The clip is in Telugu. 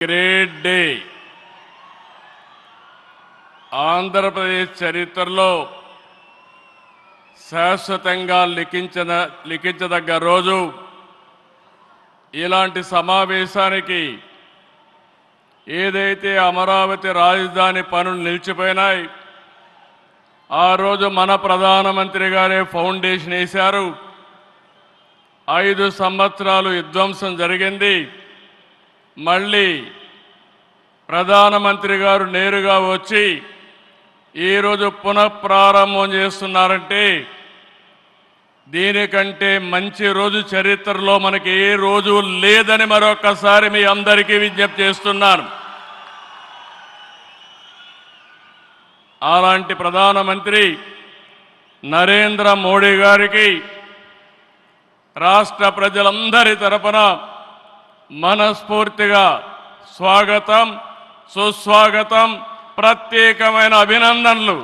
Great day. ఆంధ్రప్రదేశ్ చరిత్రలో శాశ్వతంగా లిఖించదగ్గ రోజు. ఇలాంటి సమావేశానికి ఏదైతే అమరావతి రాజధాని పనులు నిలిచిపోయినాయి, ఆ రోజు మన ప్రధానమంత్రి గారే ఫౌండేషన్ వేశారు. 5 సంవత్సరాలు విధ్వంసం జరిగింది. మళ్ళీ ప్రధానమంత్రి గారు నేరుగా వచ్చి ఈరోజు పునఃప్రారంభం చేస్తున్నారంటే దీనికంటే మంచి రోజు చరిత్రలో మనకి ఏ రోజు లేదని మరొకసారి మీ అందరికీ విజ్ఞప్తి చేస్తున్నాను. అలాంటి ప్రధానమంత్రి నరేంద్ర మోడీ గారికి రాష్ట్ర ప్రజలందరి తరపున మనస్ఫూర్తిగా స్వాగతం, సుస్వాగతం, ప్రత్యేకమైన అభినందనలు.